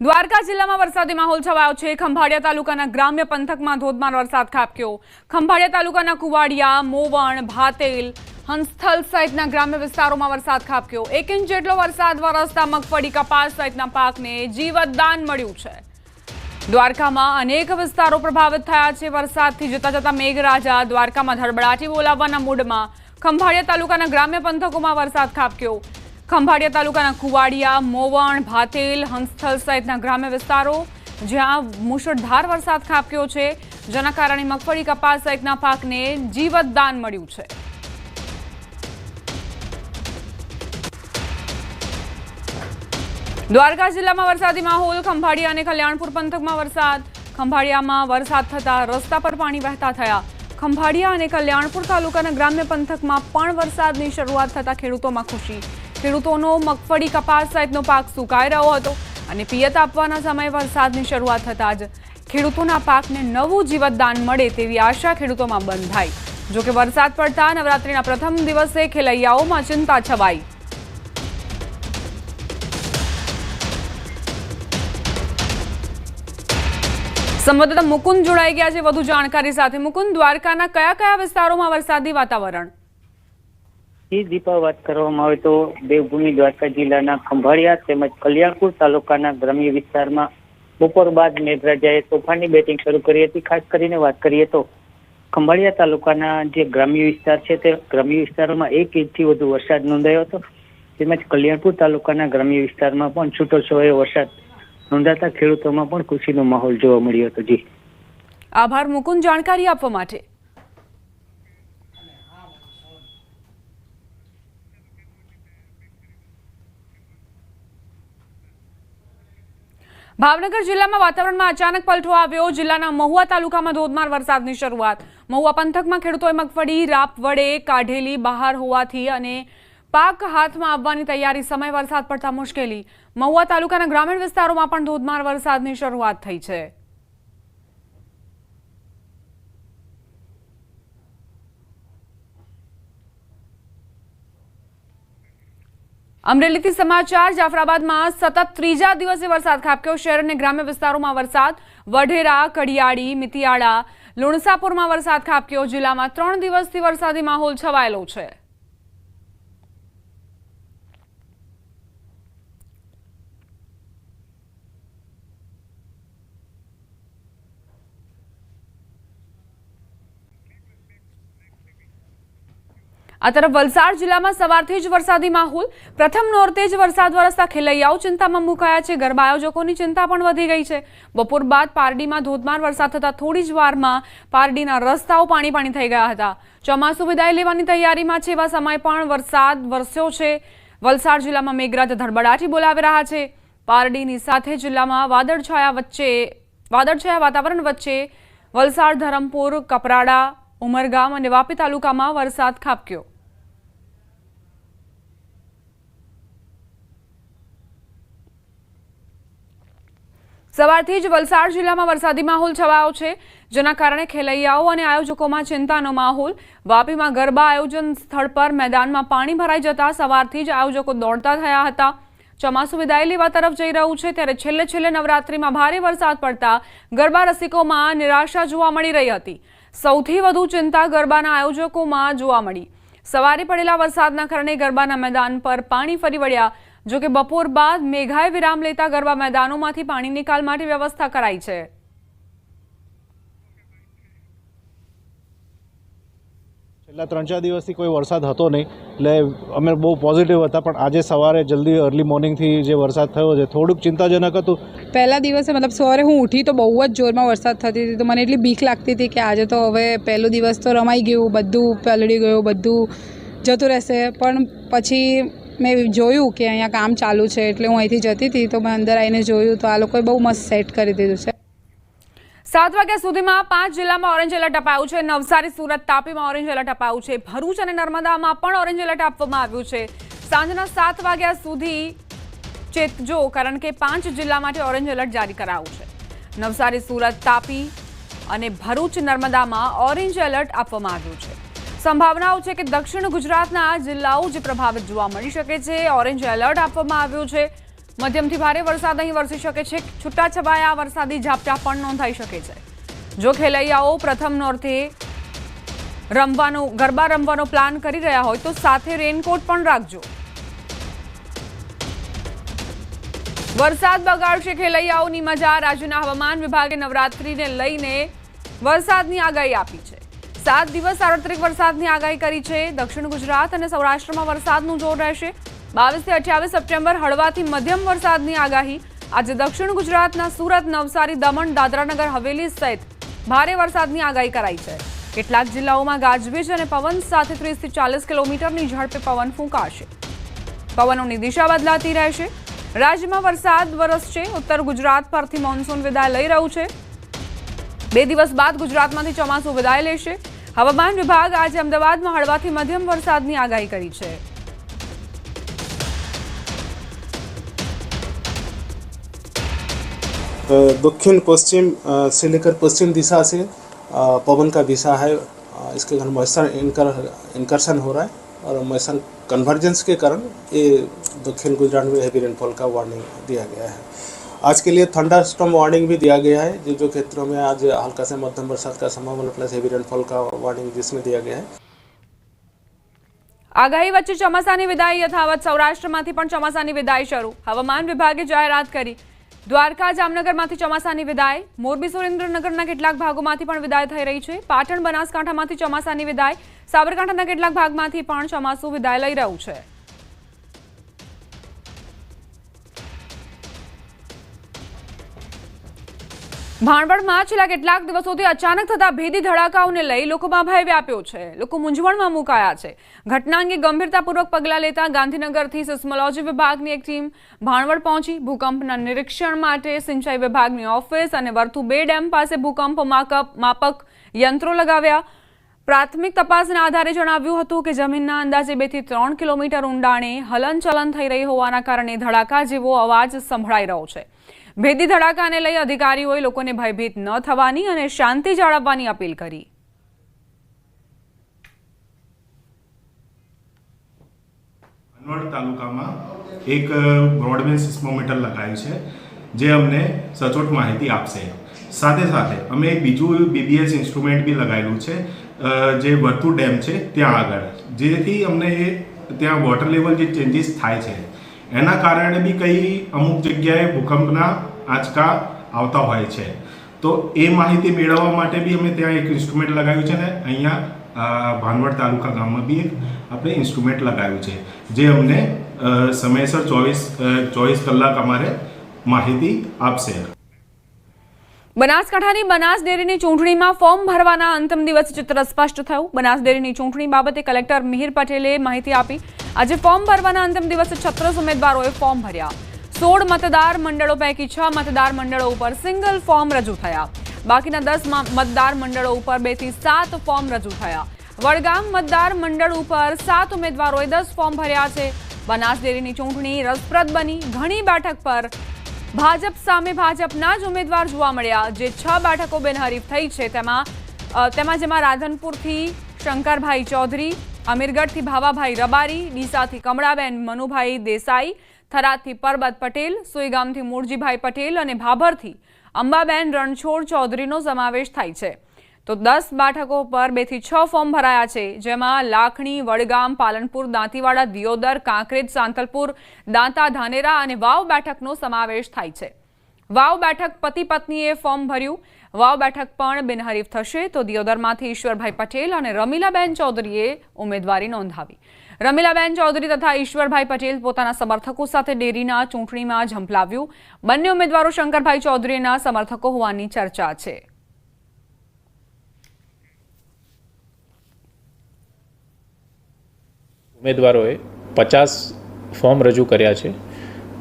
દ્વારકા જિલ્લામાં વરસાદી માહોલ છવાયો છે। ખંભાળિયા તાલુકાના ગ્રામ્ય પંથકમાં ધોધમાર વરસાદ ખાબક્યો। ખંભાળિયા તાલુકાના કુવાડિયા, મોવણ, ભાતેલ, હંસથલ સહિતના ગ્રામ્ય વિસ્તારોમાં વરસાદ ખાબક્યો। 1 ઇંચ જેટલો વરસાદ વરસતા મગફળી, કપાસ સહિતના પાકને જીવતદાન મળ્યું છે। દ્વારકામાં અનેક વિસ્તારો પ્રભાવિત થયા છે। વરસાદથી જતા જતા મેઘરાજા દ્વારકામાં ધડબડાટી બોલાવવાના મૂડમાં ખંભાળિયા તાલુકાના ગ્રામ્ય પંથકોમાં વરસાદ ખાબક્યો। ખંભાળિયા તાલુકાના કુવાડિયા, મોવણ, ભાતેલ, હંસથલ સહિતના ગ્રામ્ય વિસ્તારો જ્યાં મુશળધાર વરસાદ ખાબક્યો છે, જેના કારણે મગફળી, કપાસ સહિતના પાકને જીવતદાન મળ્યું છે। દ્વારકા જિલ્લામાં વરસાદી માહોલ। ખંભાળિયા અને કલ્યાણપુર પંથકમાં વરસાદ। ખંભાળિયામાં વરસાદ થતા રસ્તા પર પાણી વહેતા થયા। ખંભાળિયા અને કલ્યાણપુર તાલુકાના ગ્રામ્ય પંથકમાં પણ વરસાદની શરૂઆત થતા ખેડૂતોમાં ખુશી। ખેડૂતોનો મગફળી, કપાસ સહિતનો પાક સુકાઈ રહ્યો હતો અને પિયત આપવાના સમયે વરસાદની શરૂઆત થતાં જ ખેડૂતોના પાકને નવું જીવતદાન મળે તેવી આશા ખેડૂતોમાં બંધાઈ। જોકે વરસાદ પડતા નવરાત્રીના પ્રથમ દિવસે ખેલૈયાઓમાં ચિંતા છવાઈ। સંવાદદાતા મુકુંદ જોડાઈ ગયા છે વધુ જાણકારી સાથે। મુકુંદ, દ્વારકાના કયા કયા વિસ્તારોમાં વરસાદી વાતાવરણ? દીપા, વાત કરવામાં આવે તો દેવભૂમિ દ્વારકા જિલ્લાના ખંભાળિયા તેમજ કલ્યાણપુર તાલુકાના ગ્રામ્ય વિસ્તારમાં બપોર બાદ મેઘરાજાએ તોફાની બેટિંગ શરૂ કરી હતી। ખાસ કરીને વાત કરીએ તો ખંભાળિયા તાલુકાના જે ગ્રામ્ય વિસ્તાર છે તે ગ્રામ્ય વિસ્તારોમાં 1 ઇંચથી વધુ વરસાદ નોંધાયો હતો, તેમજ કલ્યાણપુર તાલુકાના ગ્રામ્ય વિસ્તારમાં પણ છૂટોછવાયો વરસાદ નોંધાતા ખેડૂતોમાં પણ ખુશીનો માહોલ જોવા મળ્યો હતો। જી આભાર મુકુંદ જાણકારી આપવા માટે। ભાવનગર જિલ્લામાં વાતાવરણમાં અચાનક પલટો આવ્યો। જિલ્લાના મહુવા તાલુકામાં ધોધમાર વરસાદની શરૂઆત। મહુવા પંથકમાં ખેડૂતોએ મગફળી રાપ વડે કાઢેલી બહાર હોવાથી અને પાક હાથમાં આવવાની તૈયારી સમયે વરસાદ પડતા મુશ્કેલી। મહુવા તાલુકાના ગ્રામીણ વિસ્તારોમાં પણ ધોધમાર વરસાદની શરૂઆત થઈ છે। અમરેલીથી સમાચાર। જાફરાબાદમાં સતત ત્રીજા દિવસે વરસાદ ખાબક્યો। શહેર અને ગ્રામ્ય વિસ્તારોમાં વરસાદ। વઢેરા, કડિયાળી, મિતિયાળા, લુણસાપુરમાં વરસાદ ખાબક્યો। જિલ્લામાં 3 દિવસથી વરસાદી માહોલ છવાયેલો છે। આ તરફ વલસાડ જિલ્લામાં સવારથી જ વરસાદી માહોલ। પ્રથમ નોરતે જ વરસાદ વરસતા ખેલૈયાઓ ચિંતામાં મુકાયા છે। ગરબા આયોજકોની ચિંતા પણ વધી ગઈ છે। બપોર બાદ પારડીમાં ધોધમાર વરસાદ થતા થોડી જ વારમાં પારડીના રસ્તાઓ પાણી થઈ ગયા હતા। ચોમાસું વિદાય લેવાની તૈયારીમાં છે એવા સમય પણ વરસાદ વરસ્યો છે। વલસાડ જિલ્લામાં મેઘરાજા ધડબડાટી બોલાવી રહ્યા છે। પારડીની સાથે જિલ્લામાં વાદળછાયા વાતાવરણ વચ્ચે વલસાડ, ધરમપુર, કપરાડા, ઉમરગામ અને વાપી તાલુકામાં વરસાદ ખાબક્યો। સવારથી જ વલસાડ જિલ્લામાં વરસાદી માહોલ છવાયો છે, જેના કારણે ખેલૈયાઓ અને આયોજકોમાં ચિંતાનો માહોલ। વાપીમાં ગરબા આયોજન સ્થળ પર મેદાનમાં પાણી ભરાઈ જતા સવારથી જ આયોજકો દોડતા થયા હતા। ચોમાસું વિદાય લેવા તરફ જઈ રહ્યું છે ત્યારે છેલ્લે નવરાત્રીમાં ભારે વરસાદ પડતા ગરબા રસિકોમાં નિરાશા જોવા મળી રહી હતી। સૌથી વધુ ચિંતા ગરબાના આયોજકોમાં જોવા મળી। સવારે પડેલા વરસાદના કારણે ગરબાના મેદાન પર પાણી ફરી વળ્યા। જોકે બપોર બાદ મેઘાએ વિરામ લેતા ગરબા મેદાનોમાંથી પાણી નિકાલ માટે વ્યવસ્થા કરાઈ છે। છેલ્લા 3-4 દિવસથી કોઈ વરસાદ હતો નહીં, એટલે અમે બહુ પોઝિટિવ હતા, પણ આજે સવારે જલ્દી અર્લી મોર્નિંગથી જે વરસાદ થયો છે થોડુંક ચિંતાજનક હતું। પહેલા દિવસે મતલબ સવારે હું ઉઠી તો બહુ જ જોરમાં વરસાદ થતી હતી, તો મને એટલી બીક લાગતી હતી કે આજે તો હવે પહેલો દિવસ તો રમાઈ ગયું, બધું પલળી ગયું, બધું જતું રહેશે। પણ પછી મેં જોયું કે અહીંયા કામ ચાલુ છે, એટલે હું અહીંથી જતી હતી તો મેં અંદર આવીને જોયું તો આ લોકોએ બહુ મસ્ત સેટ કરી દીધું છે। 7 વાગ્યા સુધીમાં 5 જિલ્લામાં ઓરેન્જ એલર્ટ અપાયું છે। નવસારી, સુરત, તાપીમાં ઓરેન્જ એલર્ટ અપાયું છે। ભરૂચ અને નર્મદામાં પણ ઓરેન્જ એલર્ટ આપવામાં આવ્યું છે। સાંજના 7 વાગ્યા સુધી ચેતજો, કારણ કે 5 જિલ્લા માટે ઓરેન્જ એલર્ટ જારી કરાયું છે। નવસારી, સુરત, તાપી અને ભરૂચ, નર્મદામાં ઓરેન્જ એલર્ટ આપવામાં આવ્યું છે। સંભાવનાઓ છે કે દક્ષિણ ગુજરાતના જિલ્લાઓ જે પ્રભાવિત જોવા મળી શકે છે। ઓરેન્જ એલર્ટ આપવામાં આવ્યું છે। મધ્યમથી ભારે વરસાદ અહીં વરસી શકે છે. છૂટાછવાયા વરસાદી ઝાપટા પણ નોંધાઈ શકે છે. જો ખેલૈયાઓ પ્રથમ નોરતે ગરબા રમવાનો પ્લાન કરી રહ્યા હોય તો સાથે રેનકોટ પણ રાખજો. વરસાદ બગાડશે ખેલૈયાઓની મજા. રાજ્યના હવામાન વિભાગે નવરાત્રીને લઈને વરસાદની આગાહી આપી છે. 7 દિવસ સાર્વત્રિક વરસાદની આગાહી કરી છે. દક્ષિણ ગુજરાત અને સૌરાષ્ટ્રમાં વરસાદનું જોર રહેશે. 22 થી 28 સપ્ટેમ્બર હળવાથી મધ્યમ વરસાદની આગાહી. આજે દક્ષિણ ગુજરાતના સુરત, નવસારી, દમણ, દાદરાનગર હવેલી સહિત ભારે વરસાદની આગાહી કરાઈ છે. કેટલાક જિલ્લાઓમાં ગાજવીજ અને પવન સાથે 30 થી 40 કિલોમીટરની ઝડપે પવન ફૂંકાશે. પવનોની દિશા બદલાતી રહેશે. રાજ્યમાં વરસાદ વરસશે. ઉત્તર ગુજરાત પરથી મોન્સૂન વિદાય લઈ રહ્યું છે. 2 દિવસ બાદ ગુજરાતમાંથી ચોમાસું વિદાય લેશે. હવામાન વિભાગ આજે અમદાવાદમાં હળવાથી મધ્યમ વરસાદની આગાહી કરી છે. दक्षिण पश्चिम से लेकर पश्चिम दिशा से पवन का दिशा है. इसके कारण मॉइस्चर इनकर्शन हो रहा है और मॉइस्चर कन्वर्जेंस के कारण ये दक्षिण गुजरात में हैवी रेनफॉल का वार्निंग दिया गया है. आज के लिए थंडरस्टॉर्म वार्निंग भी दिया गया है. जो क्षेत्रों में आज हल्का से मध्यम बरसात का संभावना प्लस हैवी रेनफॉल का वार्निंग जिसमें दिया गया है. આગાહી વચ્ચે ચોમાસાની વિદાય યથાવત. સૌરાષ્ટ્રમાંથી પણ ચોમાસાની વિદાય શરૂ. હવામાન વિભાગે જાહેરાત કરી. દ્વારકા, જામનગરમાંથી ચોમાસાની વિદાય. મોરબી, સુરેન્દ્રનગરના કેટલાક ભાગોમાંથી પણ વિદાય થઈ રહી છે. પાટણ, બનાસકાંઠામાંથી ચોમાસાની વિદાય. સાબરકાંઠાના કેટલાક ભાગમાંથી પણ ચોમાસું વિદાય લઈ રહ્યું છે. ભાણવડમાં છેલ્લા કેટલાક દિવસોથી અચાનક થતા ભેદી ધડાકાઓને લઈ લોકોમાં ભય વ્યાપ્યો છે. લોકો મૂંઝવણમાં મુકાયા છે. ઘટના અંગે ગંભીરતાપૂર્વક પગલાં લેતા ગાંધીનગરથી સિસ્મોલોજી વિભાગની એક ટીમ ભાણવડ પહોંચી. ભૂકંપના નિરીક્ષણ માટે સિંચાઈ વિભાગની ઓફિસ અને વર્તુ 2 ડેમ પાસે ભૂકંપ માપક યંત્રો લગાવ્યા. પ્રાથમિક તપાસના આધારે જણાવ્યું હતું કે જમીનના અંદાજે 2 થી 3 કિલોમીટર ઊંડાણે હલનચલન થઈ રહી હોવાના કારણે ધડાકા જેવો અવાજ સંભળાઈ રહ્યો છે. ભેદી ધડાકાને લઈ અધિકારીઓએ લોકોને ભયભીત ન થવાની અને શાંતિ જાળવવાની અપીલ કરી. ભાણવડ તાલુકામાં એક બ્રોડબેન્ડ સિસ્મોમીટર લગાવ્યું છે જે અમને સચોટ માહિતી આપશે. સાથે સાથે અમે એક બીજું BBS ઇન્સ્ટ્રુમેન્ટ બી લગાવેલું છે જે વર્તુ ડેમ છે ત્યાં આગળ, જેથી અમને ત્યાં વોટર લેવલ જે ચેન્જીસ થાય છે એના કારણે બી કઈ અમુક જગ્યાએ ભૂકંપના આંચકા આવતા હોય છે. તો એ માહિતી મેળવવા માટે બી અમે ત્યાં એક ઇન્સ્ટ્રુમેન્ટ લગાવ્યું છે ને અહીંયા ભાણવડ તાલુકા ગામમાં બી એક આપણે ઇન્સ્ટ્રુમેન્ટ લગાવ્યું છે જે અમને સમયસર 24 કલાક અમારે માહિતી આપશે. બનાસકાંઠાની બનાસ ડેરીની ચૂંટણીમાં ફોર્મ ભરવાના અંતિમ દિવસે ચિત્ર સ્પષ્ટ થયું. બનાસ ડેરીની ચૂંટણી બાબતે કલેક્ટર મિહિર પટેલે માહિતી આપી. આજે ફોર્મ ભરવાના અંતિમ દિવસે 36 ઉમેદવારોએ ફોર્મ ભર્યા. 16 મતદાર મંડળો પૈકી 6 મતદાર મંડળો ઉપર સિંગલ ફોર્મ રજૂ થયા. બાકીના 10 મતદાર મંડળો ઉપર 2 થી 7 ફોર્મ રજૂ થયા. વડગામ મતદાર મંડળ ઉપર 7 ઉમેદવારોએ 10 ફોર્મ ભર્યા છે. બનાસ ડેરીની ચૂંટણી રસપ્રદ બની. ઘણી બેઠક પર ભાજપ સામે ભાજપના જ ઉમેદવાર જોવા મળ્યા. જે 6 બેઠકો બિનહરીફ થઈ છે જેમાં રાધનપુરથી શંકરભાઈ ચૌધરી, અમીરગઢથી ભાવાભાઈ રબારી, ડીસાથી કમળાબેન મનુભાઈ દેસાઈ, થરાદથી પરબત પટેલ, સુઈગામથી મૂળજીભાઈ પટેલ અને ભાભરથી અંબાબેન રણછોડ ચૌધરીનો સમાવેશ થાય છે. તો 10 બેઠકો પર 2 થી 6 ફોર્મ ભરાયા છે, જેમાં લાખણી, વડગામ, પાલનપુર, દાંતીવાડા, દિયોદર, કાંકરેજ, સાંતલપુર, દાંતા, ધાનેરા અને વાવ બેઠકનો સમાવેશ થાય છે. વાવ બેઠક પતિ પત્નીએ ફોર્મ ભર્યું. વાવ બેઠક પણ બિનહરીફ થશે. તો દિયોદરમાંથી ઈશ્વરભાઈ પટેલ અને રમીલાબેન ચૌધરીએ ઉમેદવારી નોંધાવી. રમીલાબેન ચૌધરી તથા ઈશ્વરભાઈ પટેલ પોતાના સમર્થકો સાથે ડેરીના ચૂંટણીમાં ઝંપલાવ્યું. બંને ઉમેદવારો શંકરભાઈ ચૌધરીના સમર્થકો હોવાની ચર્ચા છે. ઉમેદવારોએ 50 ફોર્મ રજૂ કર્યા છે.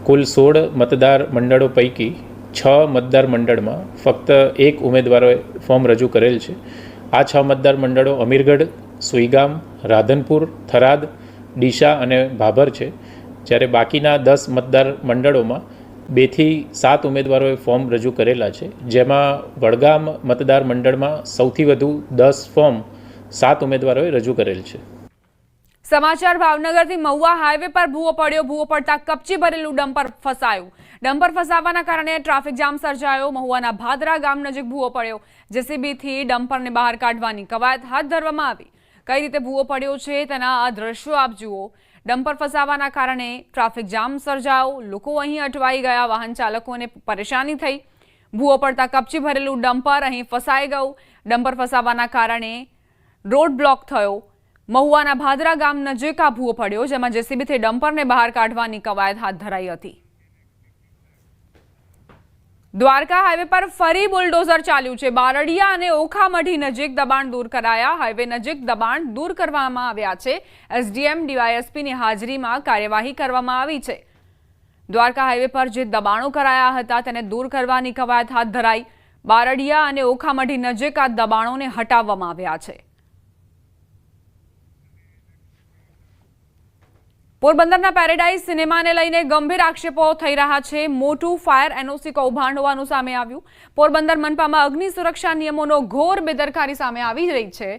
કુલ 16 મતદાર મંડળો પૈકી 6 મતદાર મંડળમાં ફક્ત 1 ઉમેદવારોએ ફોર્મ રજૂ કરેલ છે. આ 6 મતદાર મંડળો અમીરગઢ, સુઈગામ, રાધનપુર, થરાદ, ડીસા અને ભાભર છે. જ્યારે બાકીના 10 મતદાર મંડળોમાં 2 થી 7 ઉમેદવારોએ ફોર્મ રજૂ કરેલા છે. જેમાં વડગામ મતદાર મંડળમાં સૌથી વધુ 10 ફોર્મ 7 ઉમેદવારોએ રજૂ કરેલ છે. સમાચાર ભાવનગરથી મહુવા હાઈવે પર ભૂવો પડ્યો. ભૂવો પડતા કપચી ભરેલું ડમ્પર ફસાયું. ડમ્પર ફસાવાના કારણે ટ્રાફિક જામ સર્જાયો. મહુવાના ભાદરા ગામ નજીક ભૂવો પડ્યો. જેસીબીથી ડમ્પરને બહાર કાઢવાની કવાયત હાથ ધરવામાં આવી. કઈ રીતે ભૂવો પડ્યો છે તેના આ દ્રશ્યો આપ જુઓ. ડમ્પર ફસાવાના કારણે ટ્રાફિક જામ સર્જાયો. લોકો અહીં અટવાઈ ગયા. વાહન ચાલકોને પરેશાની થઈ. ભૂવો પડતા કપચી ભરેલું ડમ્પર અહીં ફસાઈ ગયું. ડમ્પર ફસાવાના કારણે રોડ બ્લોક થયો. મહુવાના ભાદરા ગામ નજીક આ ભૂવો પડ્યો, જેમાં જેસીબીથી ડમ્પરને બહાર કાઢવાની કવાયત હાથ ધરાઈ હતી. દ્વારકા હાઈવે પર ફરી બુલડોઝર ચાલ્યું છે. બારડિયા અને ઓખામઢી નજીક દબાણ દૂર કરાયા. હાઈવે નજીક દબાણ દૂર કરવામાં આવ્યા છે. એસડીએમ ડીવાયએસપીની હાજરીમાં કાર્યવાહી કરવામાં આવી છે. દ્વારકા હાઈવે પર જે દબાણો કરાયા હતા તેને દૂર કરવાની કવાયત હાથ ધરાઈ. બારડિયા અને ઓખામઢી નજીક આ દબાણોને હટાવવામાં આવ્યા છે. પોરબંદરના પેરેડાઇઝ સિનેમાને લઈને ગંભીર આક્ષેપો થઈ રહ્યા છે. મોટું ફાયર એનઓસી કૌભાંડ હોવાનું સામે આવ્યું. પોરબંદર મનપામાં અગ્નિ સુરક્ષા નિયમોનો ઘોર બેદરકારી સામે આવી રહી છે.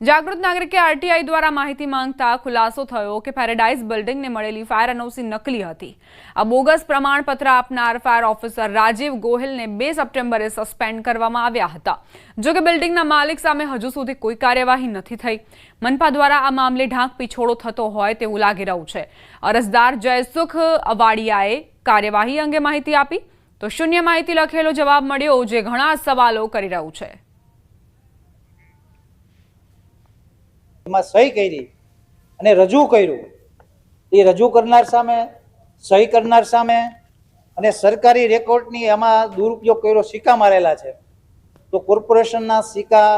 જાગૃત નાગરિકે આરટીઆઈ દ્વારા માહિતી માંગતા ખુલાસો થયો કે પેરેડાઇઝ બિલ્ડિંગને મળેલી ફાયર એનઓસી નકલી હતી. આ બોગસ પ્રમાણપત્ર આપનાર ફાયર ઓફિસર રાજીવ ગોહિલને 2 સપ્ટેમ્બરે સસ્પેન્ડ કરવામાં આવ્યા હતા. જોકે બિલ્ડિંગના માલિક સામે હજુ સુધી કોઈ કાર્યવાહી નથી થઈ. મનપા દ્વારા આ મામલે ઢાંક પીછોડો થતો હોય તેવું લાગી રહ્યું છે. અરજદાર જયસુખ અવાડિયાએ કાર્યવાહી અંગે માહિતી આપી તો શૂન્ય માહિતી લખેલો જવાબ મળ્યો, જે ઘણા સવાલો કરી રહ્યું છે. એમાં સહી કરી અને રજૂ કર્યું. એ રજૂ કરનાર સામે, સહી કરનાર સામે અને સરકારી રેકોર્ડની એમાં દુરુપયોગ કર્યો, સિક્કા મારેલા છે. તો કોર્પોરેશનના સિક્કા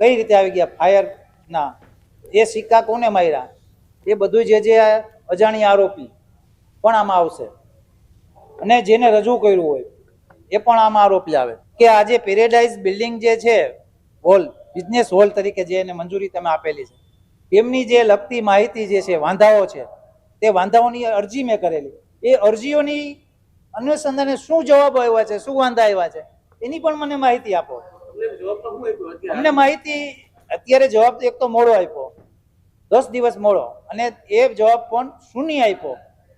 કઈ રીતે આવી ગયા ફાયરના? એ સિક્કા કોને માર્યા? એ બધું જે અજાણી આરોપી પણ આમાં આવશે અને જેને રજૂ કર્યું હોય એ પણ આમાં આરોપી આવે. કે આજે પેરેડાઇઝ બિલ્ડિંગ જે છે, હોલ, બિઝનેસ હોલ તરીકે જે એને મંજૂરી તમે આપેલી છે, તેમની જે લગતી માહિતી જે છે, વાંધાઓ છે, તે વાંધાઓની અરજી મેં કરેલી. એ અરજીઓની અનુસંધાને શું જવાબ આવ્યા છે, શું વાંધા આવ્યા છે, એની પણ મને માહિતી આપો. અમને માહિતી અત્યારે જવાબ એક તો મોડો આપ્યો, 10 દિવસ મોડો, અને એ જવાબ પણ શૂન્ય આપ્યો.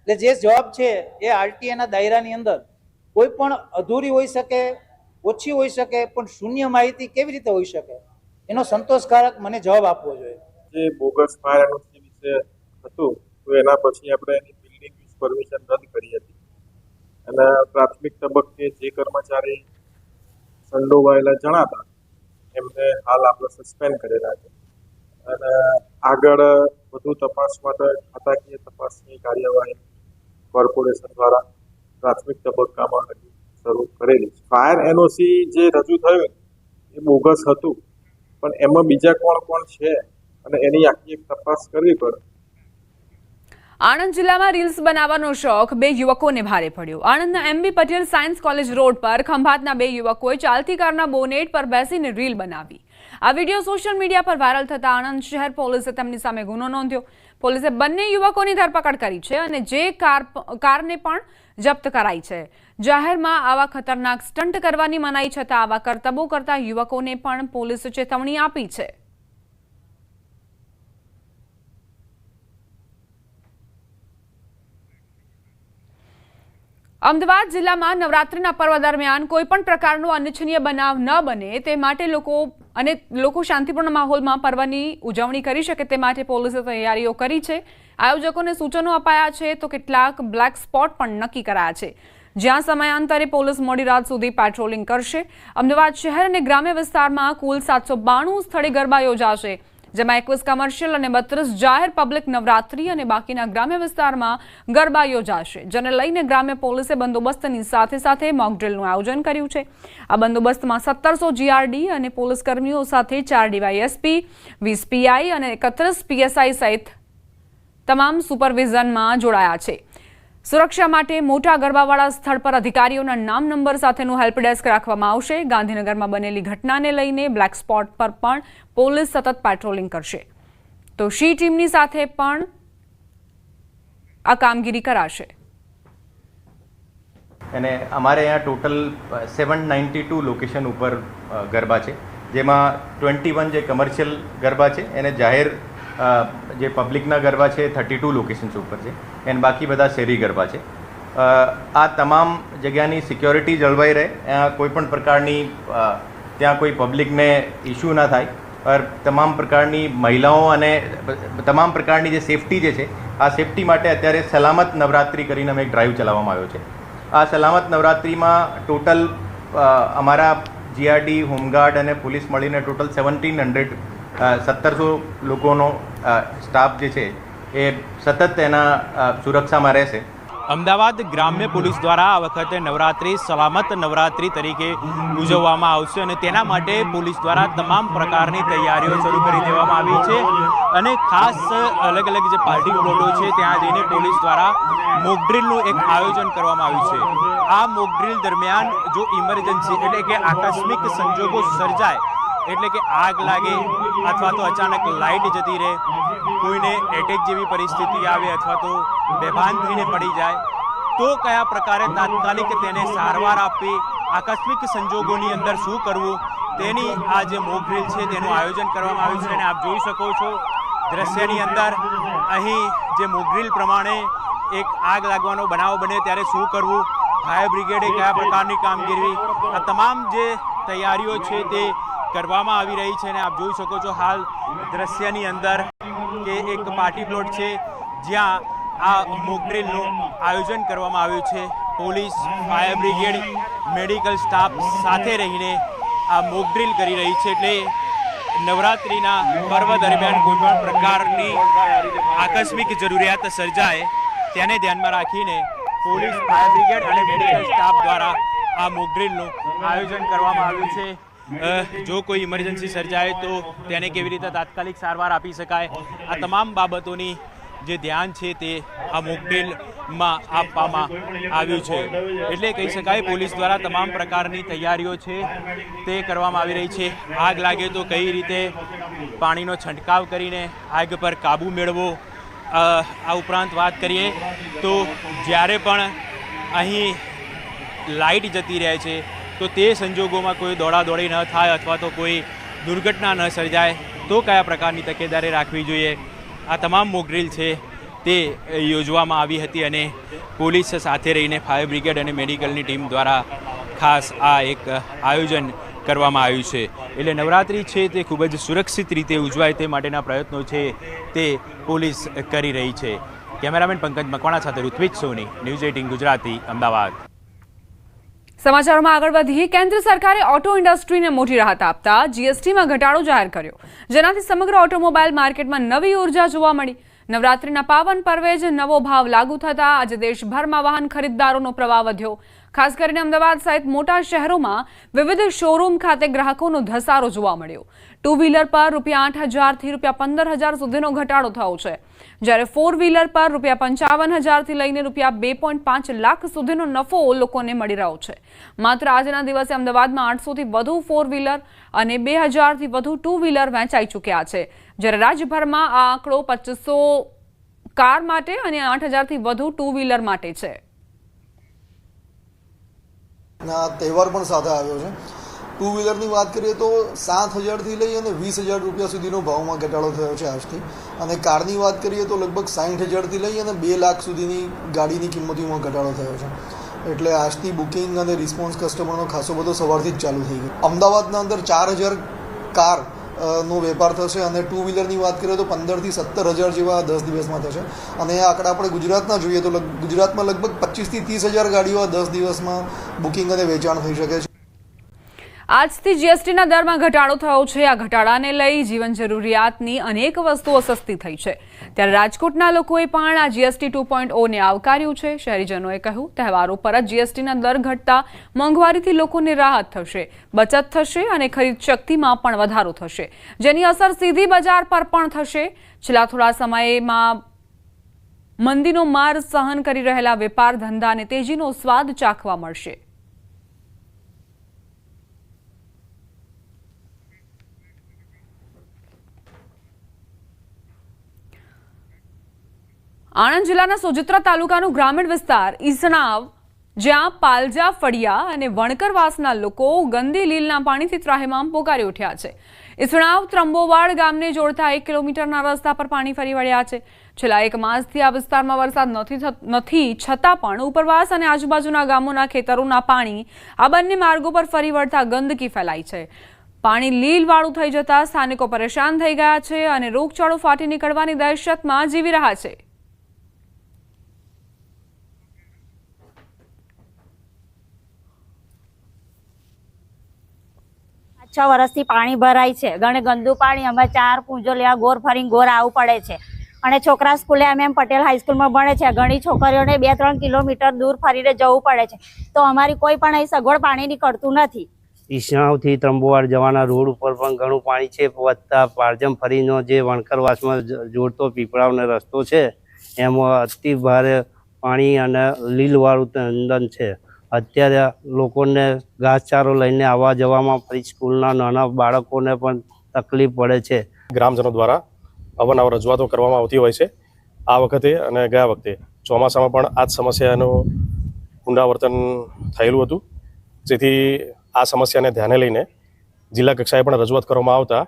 એટલે જે જવાબ છે એ આરટીઆઈના દાયરાની અંદર કોઈ પણ અધૂરી હોઈ શકે, ઓછી હોઈ શકે, પણ શૂન્ય માહિતી કેવી રીતે હોઈ શકે? એનો સંતોષકારક મને જવાબ આપવો જોઈએ. જે બોગસ ફાયર એનઓસી વિશે હતું, તો એના પછી આપણે એની બિલ્ડિંગ યુઝ પરમિશન રદ કરી હતી અને પ્રાથમિક તબક્કે જે કર્મચારી સંડોવાયેલા જણાતા એમને હાલ આપણે સસ્પેન્ડ કરેલા છે અને આગળ વધુ તપાસ માટે ખાતાકીય તપાસની કાર્યવાહી કોર્પોરેશન દ્વારા પ્રાથમિક તબક્કામાં શરૂ કરેલી છે. ફાયર એનઓસી જે રજૂ થયું એ બોગસ હતું, પણ એમાં બીજા કોણ છે અને એની આખી એક તપાસ કરવી પડે. આણંદ જિલ્લામાં રીલ્સ બનાવવાનો શોખ 2 યુવકોને ભારે પડ્યો. આણંદના MB Patel science college road પર ખંભાતના 2 યુવકોએ ચાલતી કારના બોનેટ પર બેસીને રીલ બનાવી. આ વિડીયો સોશિયલ મીડિયા પર વાયરલ થતા આણંદ શહેર પોલીસે તેમની સામે ગુનો નોંધ્યો. પોલીસે બંને યુવકોની ધરપકડ કરી છે અને જે કારને પણ જપ્ત કરાઈ છે. જાહેરમાં આવા ખતરનાક સ્ટન્ટ કરવાની મનાઈ છતાં આવા કરતબો કરતા યુવકોને પણ પોલીસે ચેતવણી આપી છે. અમદાવાદ જિલ્લામાં નવરાત્રિના પર્વ દરમિયાન કોઈપણ પ્રકારનો અનિચ્છનીય બનાવ ન બને તે માટે લોકો શાંતિપૂર્ણ માહોલમાં પર્વની ઉજવણી કરી શકે તે માટે પોલીસે તૈયારીઓ કરી છે. આયોજકોને સૂચનો અપાયા છે તો કેટલાક બ્લેક સ્પોટ પણ નક્કી કરાયા છે, જ્યાં સમયાંતરે પોલીસ મોડી રાત સુધી પેટ્રોલિંગ કરશે. અમદાવાદ શહેર અને ગ્રામ્ય વિસ્તારમાં કુલ 792 સ્થળે ગરબા યોજાશે, જેમાં 21 કમર્શિયલ અને 32 જાહેર પબ્લિક નવરાત્રી અને બાકીના ગ્રામ્ય વિસ્તારમાં ગરબા યોજાશે. જેને લઈને ગ્રામ્ય પોલીસે બંદોબસ્તની સાથે મોકડ્રીલનું આયોજન કર્યું છે. આ બંદોબસ્તમાં 1700 જીઆરડી અને પોલીસ કર્મીઓ સાથે 4 ડીવાયએસપી, 20 પીઆઈ અને 31 પીએસઆઈ સહિત તમામ સુપરવિઝનમાં જોડાયા છે. સુરક્ષા માટે મોટા ગરબાવાળા સ્થળ પર અધિકારીઓના નામ નંબર સાથેનું હેલ્પ ડેસ્ક રાખવામાં આવશે. ગાંધીનગરમાં બનેલી ઘટનાને લઈને બ્લેક સ્પોટ પર પણ પોલીસ સતત પેટ્રોલિંગ કરશે, તો શી ટીમની સાથે પણ આ કામગીરી કરાશે. અને અમારે અહીંયા ટોટલ 792 લોકેશન ઉપર ગરબા છે, જેમાં 21 જે કમર્શિયલ ગરબા છે એને જાહેર જે પબ્લિકના ગરબા છે 32 લોકેશન્સ ઉપર છે એન્ડ બાકી બધા શેરી ગરબા છે. આ તમામ જગ્યાની સિક્યોરિટી જળવાઈ રહે, કોઈ પણ પ્રકારની ત્યાં કોઈ પબ્લિકને ઇસ્યુ ના થાય, પર તમામ પ્રકારની મહિલાઓ અને તમામ પ્રકારની જે સેફટી જે છે આ સેફટી માટે અત્યારે સલામત નવરાત્રિ કરીને અમે એક ડ્રાઈવ ચલાવવામાં આવ્યો છે. આ સલામત નવરાત્રિમાં ટોટલ અમારા જીઆરડી, હોમગાર્ડ અને પોલીસ મળીને ટોટલ 1700 લોકોનો સ્ટાફ જે છે એ સતત એના સુરક્ષામાં રહેશે. અમદાવાદ ગ્રામ્ય પોલીસ દ્વારા આ વખતે નવરાત્રિ સલામત નવરાત્રિ તરીકે ઉજવવામાં આવશે અને તેના માટે પોલીસ દ્વારા તમામ પ્રકારની તૈયારીઓ શરૂ કરી દેવામાં આવી છે અને ખાસ અલગ અલગ જે પાર્ટી પ્લોટો છે ત્યાં જઈને પોલીસ દ્વારા મોકડ્રીલનું એક આયોજન કરવામાં આવ્યું છે. આ મોકડ્રીલ દરમિયાન જો ઇમરજન્સી એટલે કે આકસ્મિક સંજોગો સર્જાય, એટલે કે આગ લાગે અથવા તો અચાનક લાઇટ જતી રહે, કોઈને એટેક જેવી પરિસ્થિતિ આવે અથવા તો બેભાન થઈને પડી જાય, તો કયા પ્રકારે તાત્કાલિક તેને સારવાર આપવી, આકસ્મિક સંજોગોની અંદર શું કરવું, તેની આ જે મોક ડ્રીલ છે તેનું આયોજન કરવામાં આવ્યું છે. અને આપ જોઈ શકો છો દ્રશ્યની અંદર અહીં જે મોક ડ્રીલ પ્રમાણે એક આગ લાગવાનો બનાવ બને ત્યારે શું કરવું, ફાયર બ્રિગેડે કયા પ્રકારની કામગીરી, આ તમામ જે તૈયારીઓ છે તે કરવામાં આવી રહી છે. અને આપ જોઈ શકો છો હાલ દ્રશ્યની અંદર કે એક પાર્ટી પ્લોટ છે જ્યાં આ મોક ડ્રીલનું આયોજન કરવામાં આવ્યું છે. Police, fire brigade, medical staff સાથે રહીને આ મોક ડ્રીલ કરી રહી છે. એટલે નવરાત્રિના પર્વ દરમિયાન કોઈ પણ પ્રકારની આકસ્મિક જરૂરિયાત સર્જાય તેને ધ્યાનમાં રાખીને પોલીસ, ફાયર બ્રિગેડ અને મેડિકલ સ્ટાફ દ્વારા આ મોક ડ્રીલનું આયોજન કરવામાં આવ્યું છે. જો કોઈ ઇમરજન્સી સર્જાય તો તેને કેવી રીતે તાત્કાલિક સારવાર આપી શકાય, આ તમામ બાબતોની જે ધ્યાન છે તે આ મોક ડ્રીલમાં આપવામાં આવ્યું છે. એટલે કહી શકાય પોલીસ દ્વારા તમામ પ્રકારની તૈયારીઓ છે તે કરવામાં આવી રહી છે. આગ લાગે તો કઈ રીતે પાણીનો છંટકાવ કરીને આગ પર કાબૂ મેળવવો. આ ઉપરાંત વાત કરીએ તો જ્યારે પણ અહીં લાઇટ જતી રહે છે તો તે સંજોગોમાં કોઈ દોડાદોડી ન થાય અથવા તો કોઈ દુર્ઘટના ન સર્જાય તો કયા પ્રકારની તકેદારી રાખવી જોઈએ, આ તમામ મોક ડ્રીલ છે તે યોજવામાં આવી હતી. અને પોલીસ સાથે રહીને ફાયર બ્રિગેડ અને મેડિકલની ટીમ દ્વારા ખાસ આ એક આયોજન કરવામાં આવ્યું છે. એટલે નવરાત્રિ છે તે ખૂબ જ સુરક્ષિત રીતે ઉજવાય તે માટેના પ્રયત્નો છે તે પોલીસ કરી રહી છે. કેમેરામેન પંકજ મકવાણા સાથે ઋત્વિજ સોની, ન્યૂઝ 18 ગુજરાતી, અમદાવાદ. સમાચારોમાં આગળ વધીએ. કેન્દ્ર સરકારે ઓટો ઇન્ડસ્ટ્રીને મોટી રાહત આપતા જીએસટીમાં ઘટાડો જાહેર કર્યો, જેનાથી સમગ્ર ઓટોમોબાઈલ માર્કેટમાં નવી ઉર્જા જોવા મળી. નવરાત્રિના પાવન પર્વે જ નવો ભાવ લાગુ થતા આજે દેશભરમાં વાહન ખરીદદારોનો પ્રવાહ વધ્યો. ખાસ કરીને અમદાવાદ સહિત મોટા શહેરોમાં વિવિધ શોરૂમ ખાતે ગ્રાહકોનો ધસારો જોવા મળ્યો. ટુ વ્હીલર પર ₹8,000 થી ₹15,000 સુધીનો ઘટાડો થયો છે, જ્યારે ફોર વ્હીલર પર ₹55,000 થી લઈને ₹2.5 લાખ સુધીનો નફો લોકોને મળી રહ્યો છે. માત્ર આજના દિવસે અમદાવાદમાં 800 થી વધુ ફોર વ્હીલર અને 2,000 થી વધુ ટુ વ્હીલર વેચાઈ ચૂક્યા છે, જ્યારે રાજ્યભરમાં આ આંકડો 2500 કાર માટે અને 8,000 થી વધુ ટુ વ્હીલર માટે છે. ના તહેવાર પણ સાથે આવ્યો છે. ટુ વ્હીલરની વાત કરીએ તો 7,000થી લઈ અને 20,000 રૂપિયા સુધીનો ભાવમાં ઘટાડો થયો છે આજથી. અને કારની વાત કરીએ તો લગભગ 60,000થી લઈ અને 2 લાખ સુધીની ગાડીની કિંમતીમાં ઘટાડો થયો છે. એટલે આજથી બુકિંગ અને રિસ્પોન્સ કસ્ટમરનો ખાસો બધો સવારથી જ ચાલુ થઈ ગયો. અમદાવાદના અંદર 4,000 કાર નો વેપાર થશે અને ટુ વ્હીલરની વાત કરીએ તો 15,000થી 17,000 જેવા 10 દિવસમાં થશે. અને એ આંકડા આપણે ગુજરાતના જોઈએ તો ગુજરાતમાં લગભગ 25,000થી 30,000 ગાડીઓ 10 દિવસમાં બુકિંગ અને વેચાણ થઈ શકે છે. આજથી જીએસટીના દરમાં ઘટાડો થયો છે. આ ઘટાડાને લઈ જીવન જરૂરિયાતની અનેક વસ્તુઓ સસ્તી થઈ છે, ત્યારે રાજકોટના લોકોએ પણ આ જીએસટી 2.0 ને આવકાર્યું છે. શહેરીજનોએ કહ્યું, તહેવારો પર જ જીએસટીના દર ઘટતા મોંઘવારીથી લોકોને રાહત થશે, બચત થશે અને ખરીદ શક્તિમાં પણ વધારો થશે, જેની અસર સીધી બજાર પર પણ થશે. છેલ્લા થોડા સમયમાં મંદીનો માર સહન કરી રહેલા વેપાર ધંધાને તેજીનો સ્વાદ ચાખવા મળશે. આણંદ જિલ્લાના સોજિત્રા તાલુકાનો ગ્રામીણ વિસ્તાર ઈસણાવ જ્યાં પાલજા, ફળિયા અને વણકરવાસના લોકો ગંદી લીલના પાણીથી ત્રાહિમામ પોકારી ઉઠ્યા છે. ઇસણાવ ત્રંબોવાડ ગામને જોડતા 1 કિલોમીટરના રસ્તા પર પાણી ફરી વળ્યા છે. છેલ્લા 1 માસથી આ વિસ્તારમાં વરસાદ નથી છતાં પણ ઉપરવાસ અને આજુબાજુના ગામોના ખેતરોના પાણી આ બંને માર્ગો પર ફરી વળતા ગંદકી ફેલાઈ છે. પાણી લીલવાળું થઈ જતા સ્થાનિકો પરેશાન થઈ ગયા છે અને રોગચાળો ફાટી નીકળવાની દહેશતમાં જીવી રહ્યા છે. છ વર્ષથી પાણી ભરાય છે, ઘણે ગંદુ પાણી. અમે 4 પૂંજો લેવા ગોર ફરીને ગોર આવવું પડે છે. અને છોકરા સ્કૂલે અમે પટેલ હાઈસ્કૂલમાં ભણે છે. ઘણી છોકરીઓને 2-3 કિલોમીટર દૂર ફરીને જવું પડે છે. તો અમારી કોઈ પણ અહીં સગવડ પાણીની કરતું નથી. ઈસણાવથી ત્રંબોવાડ જવાના રોડ ઉપર પણ ઘણું પાણી છે. વત્તા પારજમ ફરીનો જે વણકરવાસમાં જોડતો પીપળાવનો રસ્તો છે એમાં અતિ ભારે પાણી અને લીલવાળું તંદન છે. અત્યારે લોકોને ઘાસચારો લઈને આવવા જવામાં ફરી સ્કૂલના નાના બાળકોને પણ તકલીફ પડે છે. ગ્રામજનો દ્વારા અવારનવાર રજૂઆતો કરવામાં આવતી હોય છે. આ વખતે અને ગયા વખતે ચોમાસામાં પણ આ જ સમસ્યાનું પુનરાવર્તન થયેલું હતું. જેથી આ સમસ્યાને ધ્યાને લઈને જિલ્લા કક્ષાએ પણ રજૂઆત કરવામાં આવતા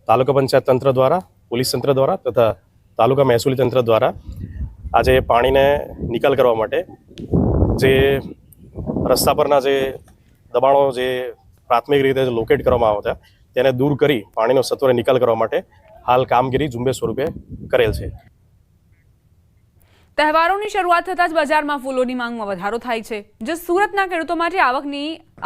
તાલુકા પંચાયત તંત્ર દ્વારા, પોલીસ તંત્ર દ્વારા તથા તાલુકા મહેસૂલી તંત્ર દ્વારા આજે પાણીને નિકાલ કરવા માટે જે રસ્તા પરના જે દબાણો જે પ્રાથમિક રીતે લોકેટ કરવામાં આવ્યા હતા તેને દૂર કરી પાણીનો સત્વરે નિકાલ કરવા માટે હાલ કામગીરી ઝુંબેશ સ્વરૂપે કરેલ છે. તહેવારોની શરૂઆત થતાં જ બજારમાં ફૂલોની માંગમાં વધારો થાય છે, જે સુરતના ખેડૂતો માટે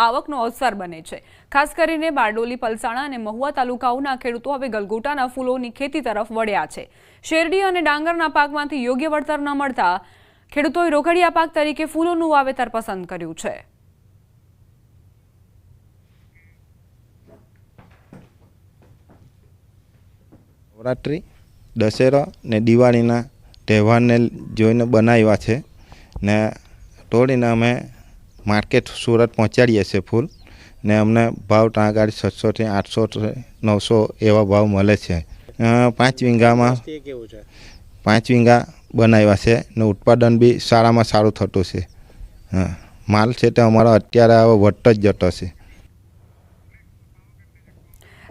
આવકનો અવસર બને છે. ખાસ કરીને બારડોલી, પલસાણા અને મહુવા તાલુકાઓના ખેડૂતો હવે ગલગોટાના ફૂલોની ખેતી તરફ વળ્યા છે. શેરડી અને ડાંગરના પાકમાંથી યોગ્ય વળતર ન મળતા ખેડૂતોએ રોકડિયા પાક તરીકે ફૂલોનું વાવેતર પસંદ કર્યું છે. નવરાત્રિ, દશેરા ને દિવાળીના તહેવારને જોઈને બનાવ્યા છે ને તોડીને અમે માર્કેટ સુરત પહોંચાડીએ છીએ ફૂલ ને અમને ભાવ ત્યાં આગળ 700 થી 800 900 એવા ભાવ મળે છે. 5 વીઘામાં 5 વીઘા બનાવ્યા છે ને ઉત્પાદન બી સારામાં સારું થતું છે. માલ છે તે અમારો અત્યારે હવે વધતો જ જતો છે.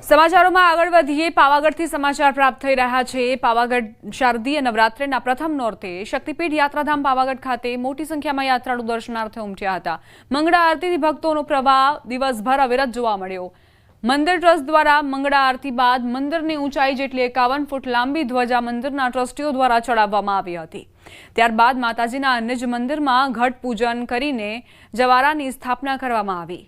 સમાચારોમાં આગળ વધીએ. પાવાગઢથી સમાચાર પ્રાપ્ત થઈ રહ્યા છે. પાવાગઢ શારદીય નવરાત્રિના પ્રથમ નોરતે શક્તિપીઠ યાત્રાધામ પાવાગઢ ખાતે મોટી સંખ્યામાં યાત્રાળુ દર્શનાર્થે ઉમટ્યા હતા. મંગળા આરતીથી ભક્તોનો પ્રવાહ દિવસભર અવિરત જોવા મળ્યો. મંદિર ટ્રસ્ટ દ્વારા મંગળા આરતી બાદ મંદિરની ઊંચાઈ જેટલી 51 ફૂટ લાંબી ધ્વજા મંદિરના ટ્રસ્ટીઓ દ્વારા ચડાવવામાં આવી હતી. ત્યારબાદ માતાજીના અન્ય જ મંદિરમાં ઘટ પૂજન કરીને જવારાની સ્થાપના કરવામાં આવી.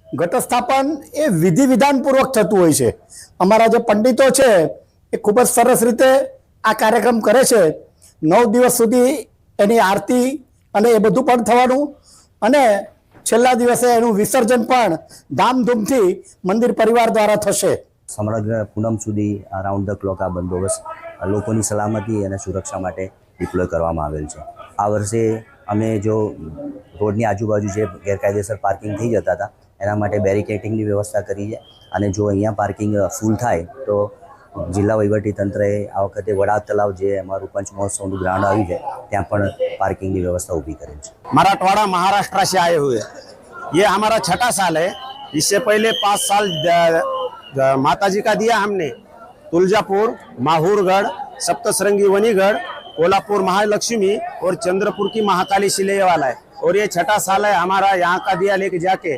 ઘટસ્થાપન એ વિધિ વિધાનપૂર્વક થતું હોય છે. અમારા જે પંડિતો છે એ ખૂબ જ સરસ રીતે આ કાર્યક્રમ કરે છે. 9 દિવસ સુધી એની આરતી અને એ બધું પણ થવાનું અને છેલ્લા દિવસે એનું વિસર્જન પણ ધામધૂમથી મંદિર પરિવાર દ્વારા થશે. સમગ્ર પૂનમ સુધી રાઉન્ડ ધ ક્લોક આ બંદોબસ્ત લોકોની સલામતી અને સુરક્ષા માટે ડિપ્લોય કરવામાં આવેલ છે. આ વર્ષે અમે જો રોડની આજુબાજુ જે ગેરકાયદેસર પાર્કિંગ થઈ જતા હતા એના માટે બેરિકેટિંગની વ્યવસ્થા કરી છે અને જો અહીંયા પાર્કિંગ ફૂલ થાય તો જિલ્લા વહીવટી તંત્રએ આ વખતે વડા તલાવ જે અમારું પંચ મહોત્સવનું ગ્રાઉન્ડ આવ્યું છે ત્યાં પણ पार्किंग की व्यवस्था ऊभी करें। मराठवाड़ा महाराष्ट्र से आए हुए, ये हमारा 6ठा साल है। इससे पहले 5 साल माताजी का दिया हमने, तुलजापुर, माहूरगढ़, सप्तसरंगी वनीगढ़, कोल्हापुर महालक्ष्मी और चंद्रपुर की महाकाली शिले वाला है। और ये 6ठा साल है हमारा यहाँ का दिया लेके जाके